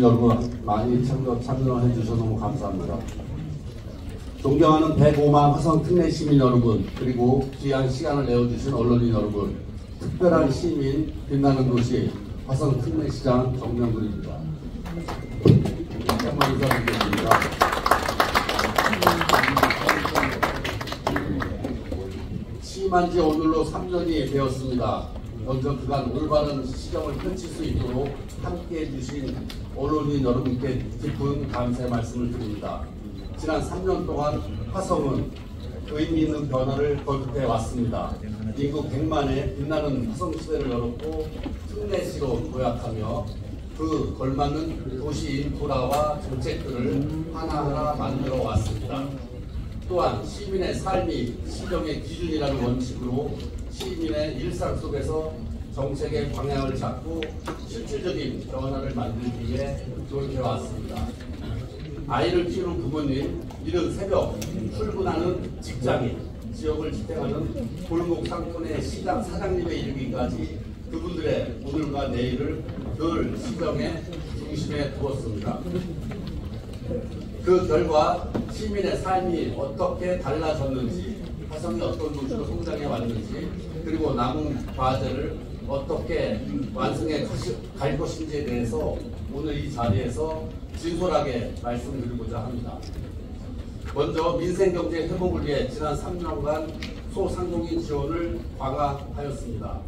여러분 많이 참여해 주셔서 너무 감사합니다. 존경하는 105만 화성 특례 시민 여러분, 그리고 귀한 시간을 내어주신 언론인 여러분, 특별한 시민 빛나는 도시 화성 특례시장 정명근입니다. 한번 인사드리겠습니다. 취임한 지 오늘로 3년이 되었습니다. 먼저 그간 올바른 시정을 펼칠 수 있도록 함께해 주신 언론인 여러분께 깊은 감사의 말씀을 드립니다. 지난 3년 동안 화성은 의미 있는 변화를 거듭해 왔습니다. 인구 100만의 빛나는 화성시대를 열었고 특례시로 도약하며 그 걸맞는 도시 인프라와 정책들을 하나하나 만들어 왔습니다. 또한 시민의 삶이 시정의 기준이라는 원칙으로 시민의 일상 속에서 정책의 방향을 잡고 실질적인 변화를 만들기 위해 노력해왔습니다. 아이를 키우는 부모님, 이른 새벽 출근하는 직장인, 지역을 지탱하는 골목 상권의 시장 사장님에 이르기까지 그분들의 오늘과 내일을 늘 시정의 중심에 두었습니다. 그 결과 시민의 삶이 어떻게 달라졌는지, 화성이 어떤 도시로 성장해 왔는지, 그리고 남은 과제를 어떻게 완성해 갈 것인지에 대해서 오늘 이 자리에서 진솔하게 말씀드리고자 합니다. 먼저 민생경제 회복을 위해 지난 3년간 소상공인 지원을 강화하였습니다.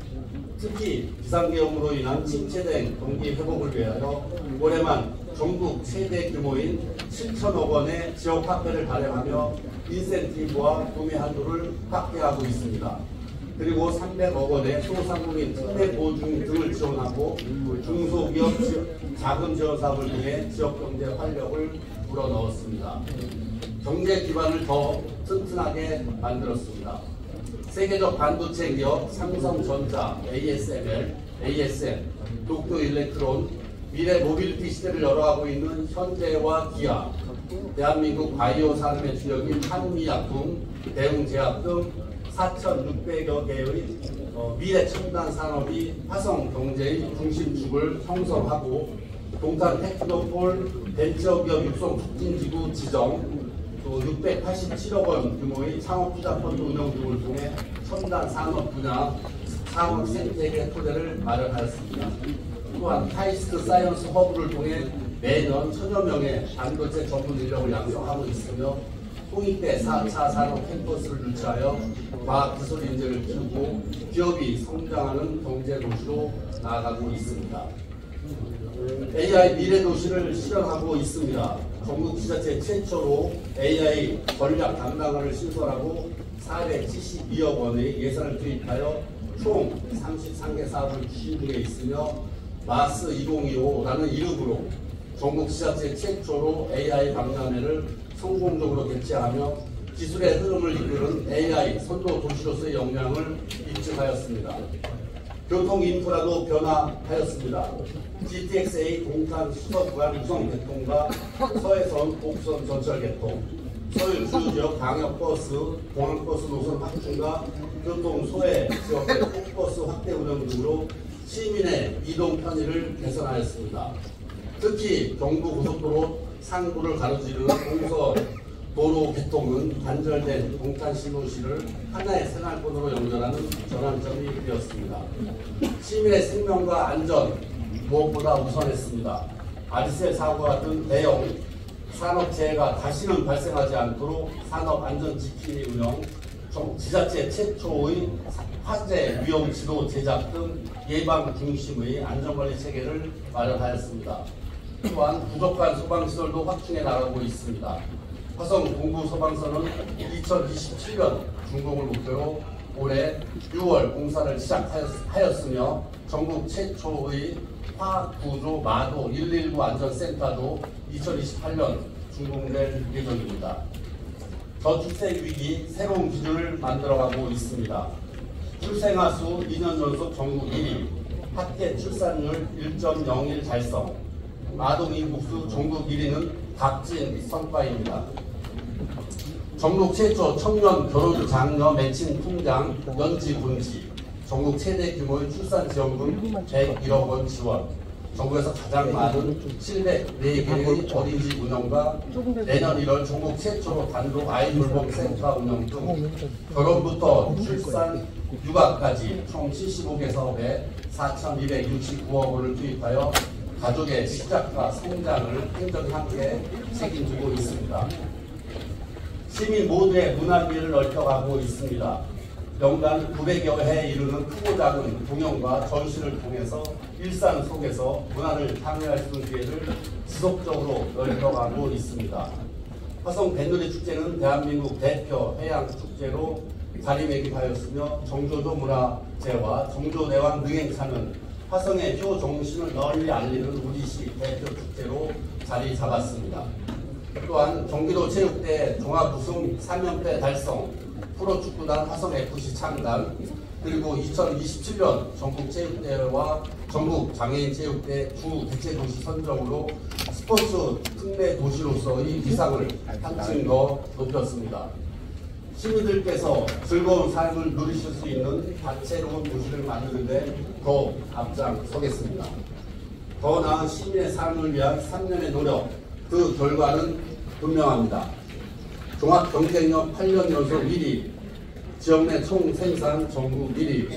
특히 비상계엄으로 인한 침체된 경기 회복을 위하여 올해만 전국 최대 규모인 7천억 원의 지역 화폐를 발행하며 인센티브와 구매 한도를 확대하고 있습니다. 그리고 300억 원의 소상공인 특례 보증 등을 지원하고 중소기업 자금 지원 사업을 통해 지역경제 활력을 불어넣었습니다. 경제 기반을 더 튼튼하게 만들었습니다. 세계적 반도체 기업 삼성전자, ASML, ASM, 도쿄일렉트론, 미래 모빌리티 시대를 열어가고 있는 현대와 기아, 대한민국 바이오 산업의 주력인 한미약품, 대웅제약 등 4,600여 개의 미래 첨단 산업이 화성 경제의 중심축을 형성하고 동탄 테크노폴 벤처기업 육성 촉진지구 지정, 또 687억 원 규모의 창업투자펀드 운영 등을 통해 첨단 산업 분야 산업 생태계 토대를 마련하였습니다. 또한 카이스트 사이언스 허브를 통해 매년 1000여 명의 반도체 전문 인력을 양성하고 있으며 홍익대 4차 산업 캠퍼스를 유치하여 과학기술 인재를 키우고 기업이 성장하는 경제도시로 나아가고 있습니다. AI 미래도시를 실현하고 있습니다. 전국 지자체 최초로 AI 전략 담당관을 신설하고 472억 원의 예산을 투입하여 총 33개 사업을 추진 중에 있으며 마스 2025라는 이름으로 전국 지자체 최초로 AI 박람회를 성공적으로 개최하며 기술의 흐름을 이끄는 AI 선도 도시로서의 역량을 입증하였습니다. 교통 인프라도 변화하였습니다. GTX-A 동탄 수서구간 우선 개통과 서해선 옥선 전철 개통, 서울 주요지역 광역버스, 공항버스 노선 확충과 교통 소외 지역의 콩버스 확대 운영 등으로 시민의 이동 편의를 개선하였습니다. 특히 경부고속도로 상부를 가로지르는 동서 도로 개통은 단절된 동탄 신도시를 하나의 생활권으로 연결하는 전환점이 되었습니다. 시민의 생명과 안전 무엇보다 우선했습니다. 아리셀 사고와 같은 대형 산업재해가 다시는 발생하지 않도록 산업안전지킴이 운영, 지자체 최초의 화재 위험 지도 제작 등 예방 중심의 안전관리 체계를 마련하였습니다. 또한 부족한 소방시설도 확충해 나가고 있습니다. 화성 동부 소방서는 2027년 준공을 목표로 올해 6월 공사를 시작하였으며 전국 최초의 화구조 마도 119 안전센터도 2028년 준공될 예정입니다. 저출생 위기 새로운 기준을 만들어가고 있습니다. 출생아 수 2년 연속 전국 1위, 학계 출산율 1.01 달성, 아동 인구수 전국 1위는 닥친 성과입니다. 전국 최초 청년 결혼 장려 매칭 통장 연지 본지, 전국 최대 규모의 출산 지원금 101억 원 지원, 전국에서 가장 많은 704개의 어린이집 운영과 내년 1월 전국 최초로 단독 아이 돌봄 센터 운영 등 결혼부터 출산, 육아까지 총 75개 사업에 4,269억 원을 투입하여 가족의 시작과 성장을 행정이 함께 책임지고 있습니다. 시민 모두의 문화기회를 넓혀가고 있습니다. 연간 900여 회에 이르는 크고 작은 공연과 전시를 통해서 일상 속에서 문화를 향유할 수 있는 기회를 지속적으로 넓혀가고 있습니다. 화성 뱃놀이 축제는 대한민국 대표 해양 축제로 자리매김하였으며 정조도 문화재와 정조대왕 능행차는 화성의 효 정신을 널리 알리는 우리시 대표 축제로 자리 잡았습니다. 또한 경기도 체육대 종합 우승 3연패 달성, 프로축구단 화성FC 창단, 그리고 2027년 전국체육대회와 전국장애인체육대 주 대체도시 선정으로 스포츠 특례 도시로서의 위상을 한층 더 높였습니다. 시민들께서 즐거운 삶을 누리실 수 있는 다채로운 도시를 만드는 데 더 앞장서겠습니다. 더 나은 시민의 삶을 위한 3년의 노력, 그 결과는 분명합니다. 종합경쟁력 8년 연속 1위, 지역 내 총생산 전국 1위,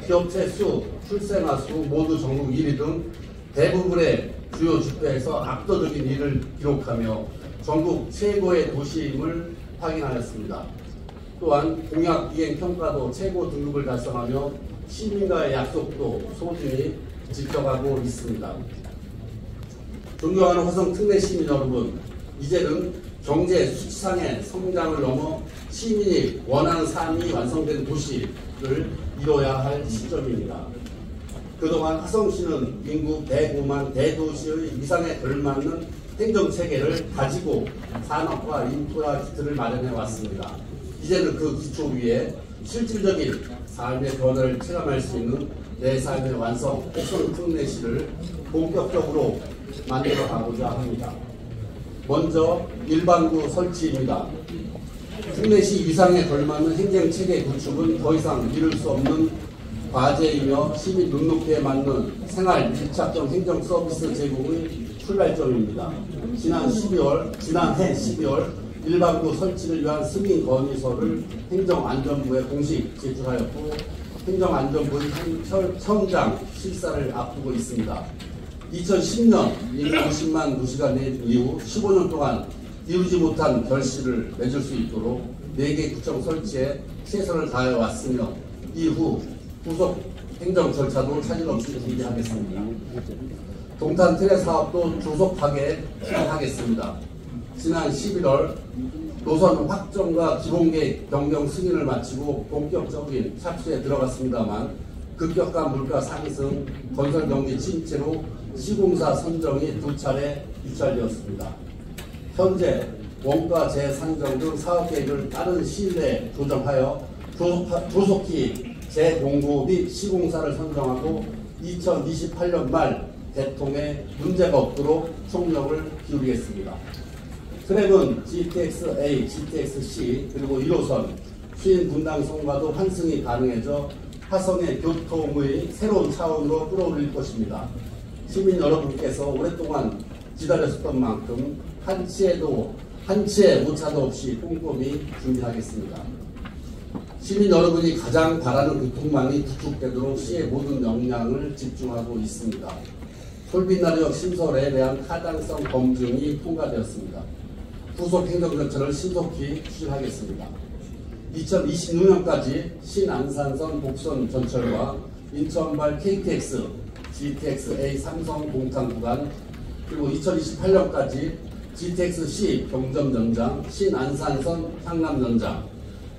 기업체 수, 출생아 수 모두 전국 1위 등 대부분의 주요 지표에서 압도적인 1위를 기록하며 전국 최고의 도시임을 확인하였습니다. 또한 공약 이행 평가도 최고 등급을 달성하며 시민과의 약속도 소중히 지켜가고 있습니다. 존경하는 화성 특례 시민 여러분, 이제는 경제 수치상의 성장을 넘어 시민이 원하는 삶이 완성된 도시를 이뤄야 할 시점입니다. 그동안 화성시는 인구 105만 대도시의 위상에 걸맞는 행정체계를 가지고 산업과 인프라 기틀을 마련해 왔습니다. 이제는 그 기초 위에 실질적인 삶의 변화를 체감할 수 있는 내 삶의 완성, 화성 특례시를 본격적으로 만들어 가고자 합니다. 먼저 일반구 설치입니다. 특례시 위상에 걸맞는 행정체계 구축은 더 이상 미룰 수 없는 과제이며 시민 눈높이에 맞는 생활 밀착형 행정 서비스 제공의 출발점입니다. 지난해 12월 일반구 설치를 위한 승인 건의서를 행정안전부에 공식 제출하였고 행정안전부의 현장 실사를 앞두고 있습니다. 2010년 인구 50만 도시가 낸 이후 15년 동안 이루지 못한 결실을 맺을 수 있도록 4개 구청 설치에 최선을 다해 왔으며 이후 후속 행정 절차도 차질 없이 준비하겠습니다. 동탄 트레 사업도 조속하게 실행하겠습니다. 지난 11월 노선 확정과 기본계획 변경 승인을 마치고 본격적인 착수에 들어갔습니다만 급격한 물가 상승, 건설 경기 침체로 시공사 선정이 2차례 유찰되었습니다. 현재 원가 재산정 등 사업계획을 빠른 시일 내에 조정하여 조속히 재공고 및 시공사를 선정하고 2028년 말 개통에 문제가 없도록 총력을 기울이겠습니다. 트램은 GTX-A, GTX-C 그리고 1호선, 수인 분당선과도 환승이 가능해져 화성의 교통의 새로운 차원으로 끌어올릴 것입니다. 시민 여러분께서 오랫동안 기다렸었던 만큼 한치의 오차도 없이 꼼꼼히 준비하겠습니다. 시민 여러분이 가장 바라는 교통망이 구축되도록 시의 모든 역량을 집중하고 있습니다. 솔빛나루역 신설에 대한 타당성 검증이 통과되었습니다. 후속 행정 절차를 신속히 추진하겠습니다. 2026년까지 신안산선 복선 전철과 인천발 KTX, GTX-A 삼성 동탄 구간, 그리고 2028년까지 GTX-C 경점 연장, 신안산선 향남 연장,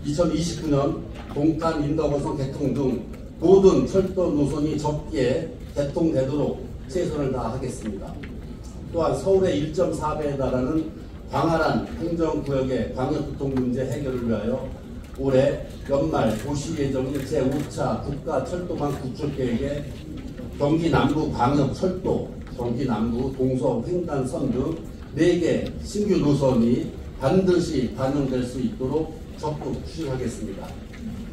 2029년 동탄 인덕어선 개통 등 모든 철도 노선이 적기에 개통되도록 최선을 다하겠습니다. 또한 서울의 1.4배에 달하는 광활한 행정구역의 광역교통 문제 해결을 위하여 올해 연말 도시예정인 제5차 국가철도망 구축계획에 경기 남부 광역철도, 경기 남부 동서 횡단선 등 4개 신규 노선이 반드시 반영될 수 있도록 적극 추진하겠습니다.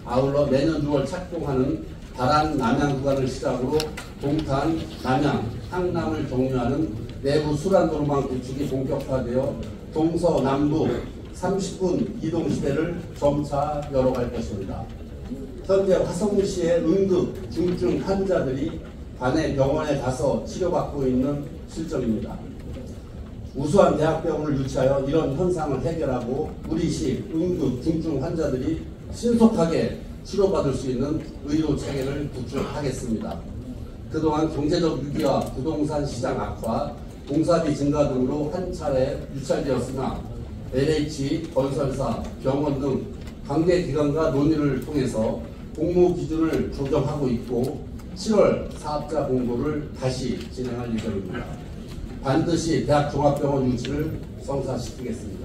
아울러 내년 6월 착공하는 다란 남양 구간을 시작으로 동탄, 남양, 항남을 경유하는 내부 수란도로망 구축이 본격화되어 동서남북 30분 이동시대를 점차 열어갈 것입니다. 현재 화성시의 응급 중증 환자들이 관내 병원에 가서 치료받고 있는 실정입니다. 우수한 대학병원을 유치하여 이런 현상을 해결하고 우리시 응급 중증 환자들이 신속하게 치료받을 수 있는 의료 체계를 구축하겠습니다. 그동안 경제적 위기와 부동산 시장 악화, 공사비 증가 등으로 한 차례 유찰되었으나 LH, 건설사, 병원 등 관계기관과 논의를 통해서 공모 기준을 조정하고 있고 7월 사업자 공고를 다시 진행할 예정입니다. 반드시 대학종합병원 유치를 성사시키겠습니다.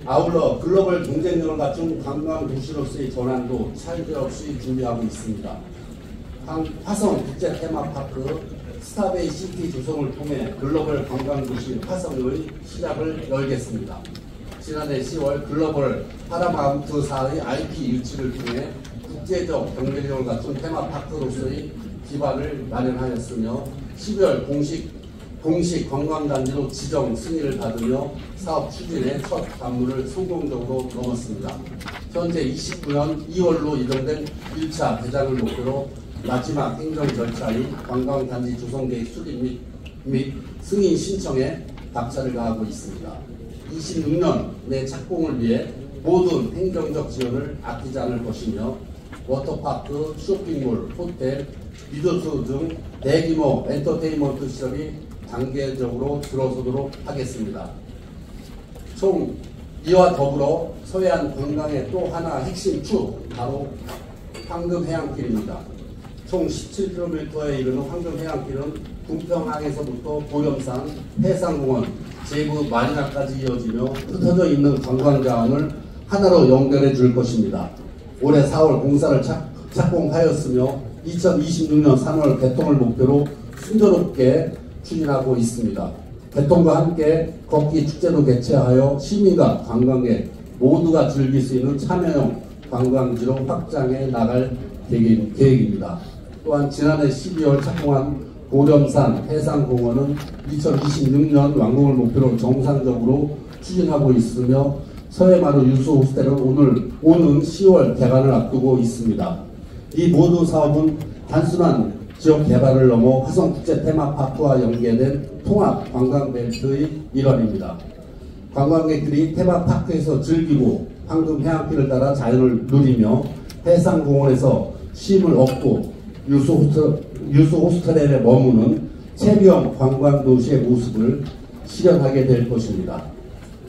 아울러 글로벌 경쟁력을 갖춘 관광도시로서의 전환도 차질 없이 준비하고 있습니다. 화성 국제 테마파크 스타베이 시티 조성을 통해 글로벌 관광도시 화성의 시작을 열겠습니다. 지난해 10월 글로벌 파라마운트사의 IP 유치를 통해 국제적 경쟁력을 갖춘 테마파크로서의 기반을 마련하였으며 12월 공식 관광단지로 지정 승인을 받으며 사업 추진에 첫 단물을 성공적으로 넘었습니다. 현재 29년 2월로 예정된 1차 대장을 목표로 마지막 행정 절차인 관광단지 조성계획 수립 및 승인 신청에 박차를 가하고 있습니다. 26년 내 착공을 위해 모든 행정적 지원을 아끼지 않을 것이며 워터파크, 쇼핑몰, 호텔, 리조트 등 대규모 엔터테인먼트 시설이 단계적으로 들어서도록 하겠습니다. 총 이와 더불어 서해안 관광의 또 하나 핵심 축, 바로 황금해안길입니다. 총 17km에 이르는 황금해안길은 궁평항에서부터 보령산, 해상공원, 제부 마리나까지 이어지며 흩어져 있는 관광자원을 하나로 연결해 줄 것입니다. 올해 4월 공사를 착공하였으며 2026년 3월 개통을 목표로 순조롭게 추진하고 있습니다. 개통과 함께 걷기 축제도 개최하여 시민과 관광객 모두가 즐길 수 있는 참여형 관광지로 확장해 나갈 계획입니다. 또한 지난해 12월 착공한 보령산 해상공원은 2026년 완공을 목표로 정상적으로 추진하고 있으며 서해마루 유수 호스텔은 오는 10월 개관을 앞두고 있습니다. 이 모든 사업은 단순한 지역 개발을 넘어 화성국제 테마파크와 연계된 통합 관광벨트의 일환입니다. 관광객들이 테마파크에서 즐기고 황금해안길을 따라 자연을 누리며 해상공원에서 쉼을 얻고 유수 호스텔에 머무는 체비형 관광도시의 모습을 실현하게 될 것입니다.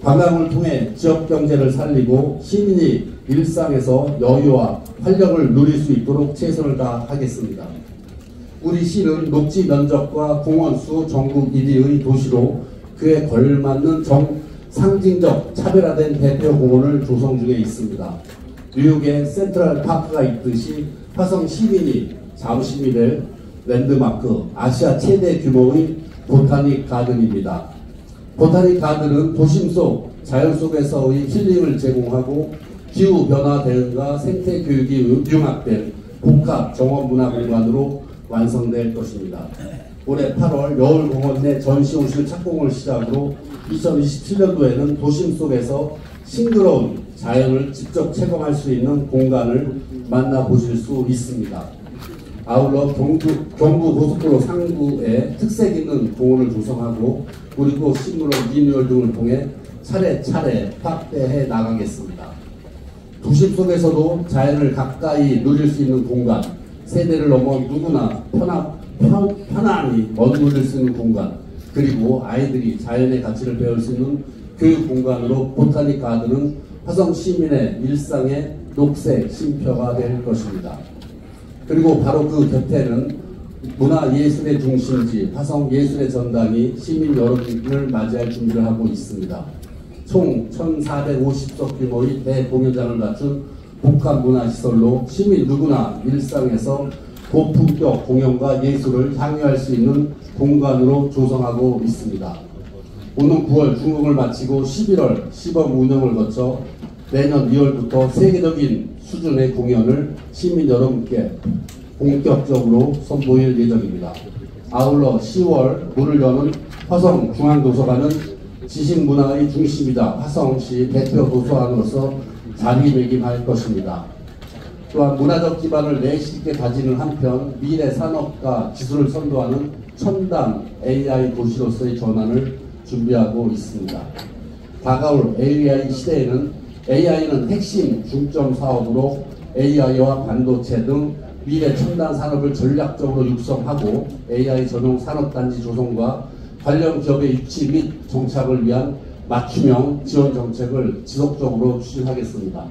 관광을 통해 지역 경제를 살리고 시민이 일상에서 여유와 활력을 누릴 수 있도록 최선을 다하겠습니다. 우리 시는 녹지 면적과 공원수 전국 1위의 도시로 그에 걸맞는 상징적 차별화된 대표 공원을 조성 중에 있습니다. 뉴욕에 센트럴 파크가 있듯이 화성 시민이 자부심이 될 랜드마크, 아시아 최대 규모의 보타닉 가든입니다. 보타닉 가든은 도심 속 자연 속에서의 힐링을 제공하고 기후변화 대응과 생태 교육이 융합된 복합 정원문화 공간으로 완성될 것입니다. 올해 8월 여울공원 내 전시호실 착공을 시작으로 2027년도에는 도심 속에서 싱그러운 자연을 직접 체험할 수 있는 공간을 만나보실 수 있습니다. 아울러 경부 고속도로 상부에 특색 있는 공원을 조성하고 그리고 식물원 리뉴얼 등을 통해 차례차례 확대해 나가겠습니다. 도심 속에서도 자연을 가까이 누릴 수 있는 공간, 세대를 넘어 누구나 편안히 머무를 수 있는 공간, 그리고 아이들이 자연의 가치를 배울 수 있는 교육 공간으로 보타닉 가든은 화성 시민의 일상의 녹색 쉼표가 될 것입니다. 그리고 바로 그 곁에는 문화예술의 중심지 화성예술의 전당이 시민 여러분을 맞이할 준비를 하고 있습니다. 총 1450석 규모의 대공연장을 갖춘 복합문화시설로 시민 누구나 일상에서 고품격 공연과 예술을 향유할 수 있는 공간으로 조성하고 있습니다. 오는 9월 준공을 마치고 11월 시범 운영을 거쳐 내년 2월부터 세계적인 수준의 공연을 시민 여러분께 본격적으로 선보일 예정입니다. 아울러 10월 문을 여는 화성중앙도서관은 지식문화의 중심이자 화성시 대표 도서관으로서 자리매김할 것입니다. 또한 문화적 기반을 내실 있게 다지는 한편 미래 산업과 기술을 선도하는 첨단 AI 도시로서의 전환을 준비하고 있습니다. 다가올 AI 시대에는 AI는 핵심 중점 사업으로 AI와 반도체 등 미래 첨단 산업을 전략적으로 육성하고 AI 전용 산업단지 조성과 관련 기업의 유치 및 정착을 위한 맞춤형 지원 정책을 지속적으로 추진하겠습니다.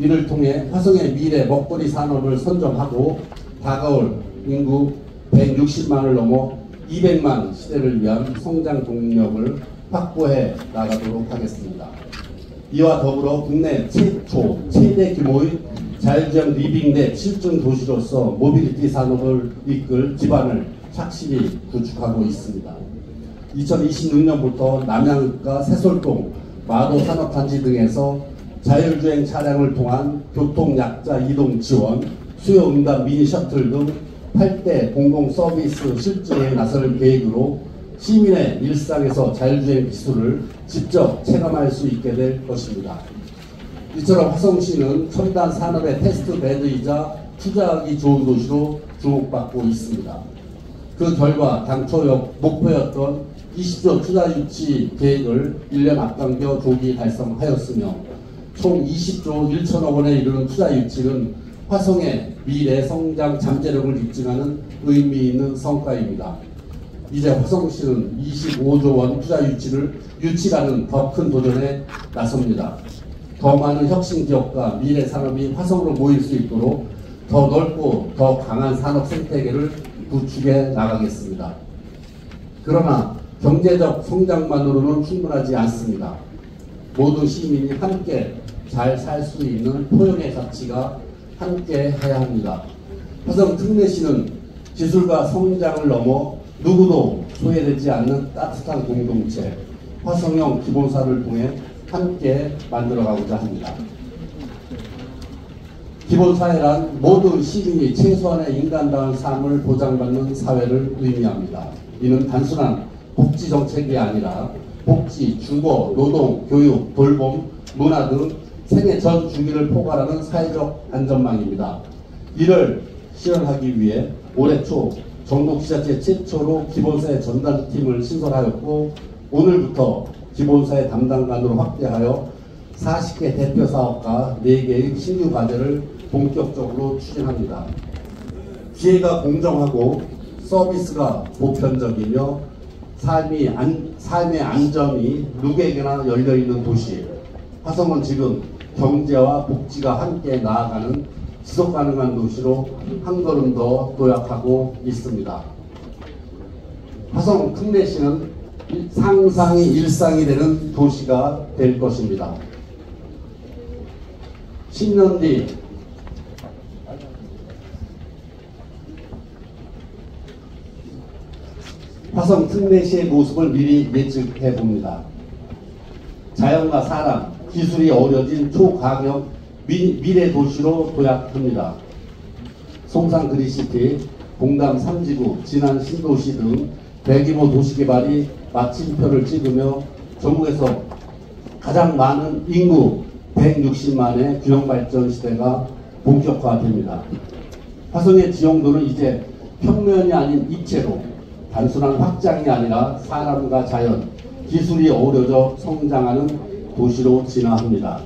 이를 통해 화성의 미래 먹거리 산업을 선점하고 다가올 인구 160만을 넘어 200만 시대를 위한 성장 동력을 확보해 나가도록 하겠습니다. 이와 더불어 국내 최초 최대 규모의 자율주행 리빙랩 실증 도시로서 모빌리티 산업을 이끌 기반을 착실히 구축하고 있습니다. 2026년부터 남양과 새솔동, 마도 산업단지 등에서 자율주행 차량을 통한 교통약자 이동 지원, 수요응답 미니 셔틀 등 8대 공공 서비스 실증에 나설 계획으로 시민의 일상에서 자율주행 기술을 직접 체감할 수 있게 될 것입니다. 이처럼 화성시는 첨단 산업의 테스트 베드이자 투자하기 좋은 도시로 주목받고 있습니다. 그 결과 당초 목표였던 20조 투자 유치 계획을 1년 앞당겨 조기 달성하였으며 총 20조 1천억 원에 이르는 투자 유치는 화성의 미래 성장 잠재력을 입증하는 의미 있는 성과입니다. 이제 화성시는 25조 원 투자 유치라는 더 큰 도전에 나섭니다. 더 많은 혁신 기업과 미래 산업이 화성으로 모일 수 있도록 더 넓고 더 강한 산업 생태계를 구축해 나가겠습니다. 그러나 경제적 성장만으로는 충분하지 않습니다. 모든 시민이 함께 잘 살 수 있는 포용의 가치가 함께 해야 합니다. 화성 특례시는 기술과 성장을 넘어 누구도 소외되지 않는 따뜻한 공동체, 화성형 기본사를 통해 함께 만들어가고자 합니다. 기본사회란 모든 시민이 최소한의 인간다운 삶을 보장받는 사회를 의미합니다. 이는 단순한 복지정책이 아니라 복지, 주거, 노동, 교육, 돌봄, 문화 등 생애 전 주기를 포괄하는 사회적 안전망입니다. 이를 실현하기 위해 올해 초 전국지자체 최초로 기본사회 전담팀을 신설하였고 오늘부터 기본사회 담당관으로 확대하여 40개 대표 사업과 4개의 신규 과제를 본격적으로 추진합니다. 기회가 공정하고 서비스가 보편적이며 삶의 안전이 누구에게나 열려있는 도시. 화성은 지금 경제와 복지가 함께 나아가는 지속가능한 도시로 한 걸음 더 도약하고 있습니다. 화성 특례시는 상상이 일상이 되는 도시가 될 것입니다. 10년 뒤 화성 특례시의 모습을 미리 예측해 봅니다. 자연과 사람, 기술이 어우러진 초강력 미래 도시로 도약합니다. 송산 그린시티, 봉담 3지구, 진안 신도시 등 대규모 도시개발이 마침표를 찍으며 전국에서 가장 많은 인구 160만의 균형발전 시대가 본격화됩니다. 화성의 지형도는 이제 평면이 아닌 입체로 단순한 확장이 아니라 사람과 자연, 기술이 어우러져 성장하는 도시로 진화합니다.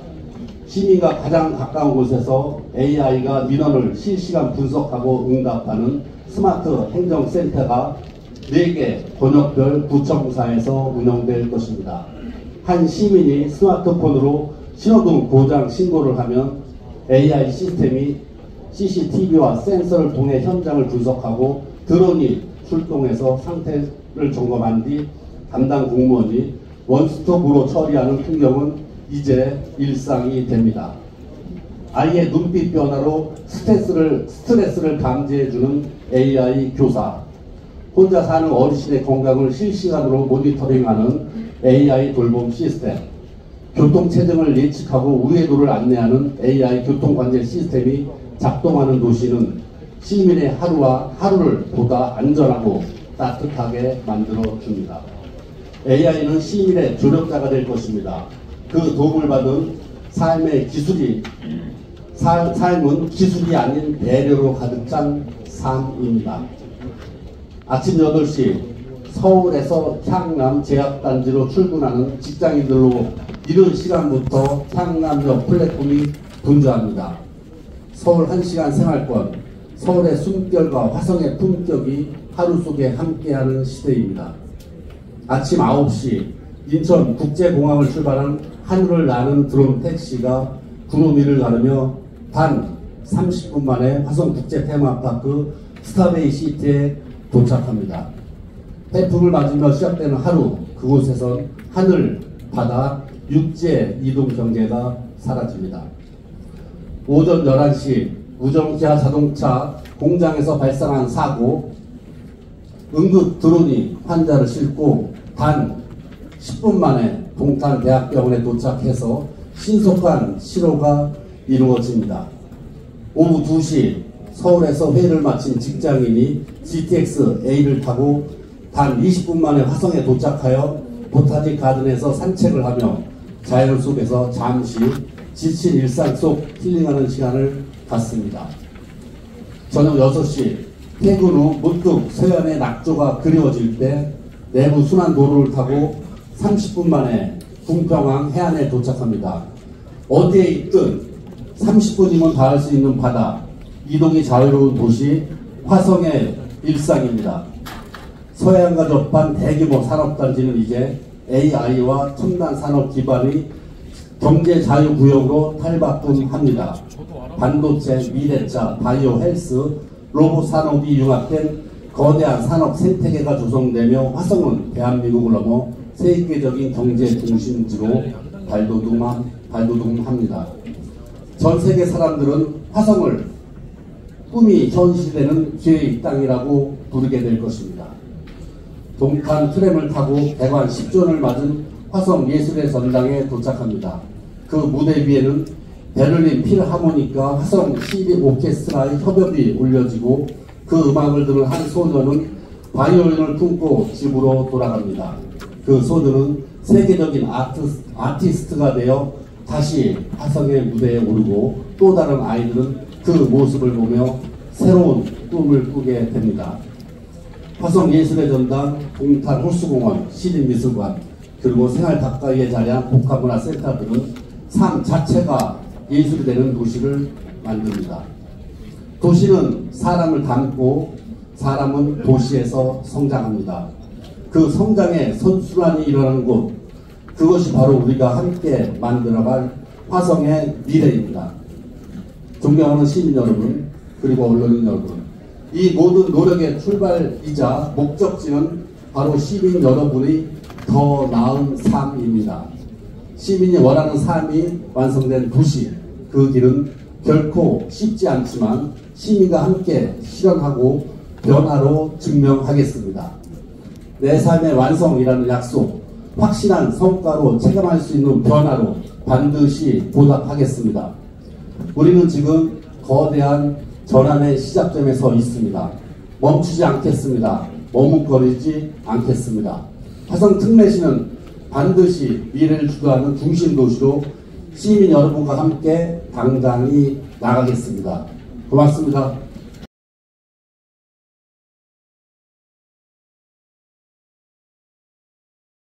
시민과 가장 가까운 곳에서 AI가 민원을 실시간 분석하고 응답하는 스마트 행정센터가 4개 권역별 구청사에서 운영될 것입니다. 한 시민이 스마트폰으로 신호등 고장 신고를 하면 AI 시스템이 CCTV와 센서를 통해 현장을 분석하고 드론이 출동해서 상태를 점검한 뒤 담당 공무원이 원스톱으로 처리하는 풍경은 이제 일상이 됩니다. 아이의 눈빛 변화로 스트레스를 감지해주는 AI 교사, 혼자 사는 어르신의 건강을 실시간으로 모니터링하는 AI 돌봄 시스템, 교통체증을 예측하고 우회도를 안내하는 AI 교통관제 시스템이 작동하는 도시는 시민의 하루와 하루를 보다 안전하고 따뜻하게 만들어줍니다. AI는 시민의 조력자가 될 것입니다. 그 도움을 받은 삶은 기술이 아닌 배려로 가득 찬 삶입니다. 아침 8시 서울에서 향남 제약단지로 출근하는 직장인들로 이른 시간부터 향남역 플랫폼이 분주합니다. 서울 1시간 생활권, 서울의 숨결과 화성의 품격이 하루 속에 함께하는 시대입니다. 아침 9시 인천국제공항을 출발한 하늘을 나는 드론 택시가 구름 위를 가르며 단 30분 만에 화성국제 테마파크 스타베이 시티에 도착합니다. 태풍을 맞으며 시작되는 하루, 그곳에선 하늘, 바다, 육지의 이동 경계가 사라집니다. 오전 11시 우정 기아 자동차 공장에서 발생한 사고, 응급 드론이 환자를 싣고 단 10분 만에 동탄대학병원에 도착해서 신속한 치료가 이루어집니다. 오후 2시 서울에서 회의를 마친 직장인이 GTX-A를 타고 단 20분 만에 화성에 도착하여 보타니 가든에서 산책을 하며 자연 속에서 잠시 지친 일상 속 힐링하는 시간을 갖습니다. 저녁 6시 퇴근 후 문득 서해안의 낙조가 그리워질 때 내부 순환 도로를 타고 30분 만에 궁평항 해안에 도착합니다. 어디에 있든 30분이면 닿을 수 있는 바다, 이동이 자유로운 도시 화성의 일상입니다. 서해안과 접한 대규모 산업단지는 이제 AI와 첨단 산업 기반의 경제 자유구역으로 탈바꿈합니다. 반도체, 미래차, 바이오 헬스, 로봇 산업이 융합된 거대한 산업 생태계가 조성되며 화성은 대한민국을 넘어 세계적인 경제 중심지로 발돋움합니다. 전 세계 사람들은 화성을 꿈이 현실되는 기회의 땅이라고 부르게 될 것입니다. 동탄 트램을 타고 대관 10주년을 맞은 화성 예술의 전당에 도착합니다. 그 무대 위에는 베를린 필하모니카 화성 시립 오케스트라의 협업이 올려지고 그 음악을 들은 한 소녀는 바이올린을 품고 집으로 돌아갑니다. 그 소녀는 세계적인 아티스트가 되어 다시 화성의 무대에 오르고 또 다른 아이들은 그 모습을 보며 새로운 꿈을 꾸게 됩니다. 화성 예술의 전당, 동탄 호수공원, 시립미술관, 그리고 생활 가까이에 자리한 복합문화센터들은 삶 자체가 예술이 되는 도시를 만듭니다. 도시는 사람을 담고 사람은 도시에서 성장합니다. 그 성장의 선순환이 일어나는 곳, 그것이 바로 우리가 함께 만들어갈 화성의 미래입니다. 존경하는 시민 여러분, 그리고 언론인 여러분, 이 모든 노력의 출발이자 목적지는 바로 시민 여러분의 더 나은 삶입니다. 시민이 원하는 삶이 완성된 도시, 그 길은 결코 쉽지 않지만 시민과 함께 실현하고 변화로 증명하겠습니다. 내 삶의 완성이라는 약속, 확실한 성과로 체감할 수 있는 변화로 반드시 보답하겠습니다. 우리는 지금 거대한 전환의 시작점에 서 있습니다. 멈추지 않겠습니다. 머뭇거리지 않겠습니다. 화성 특례시는 반드시 미래를 주도하는 중심도시로 시민 여러분과 함께 당당히 나가겠습니다. 고맙습니다.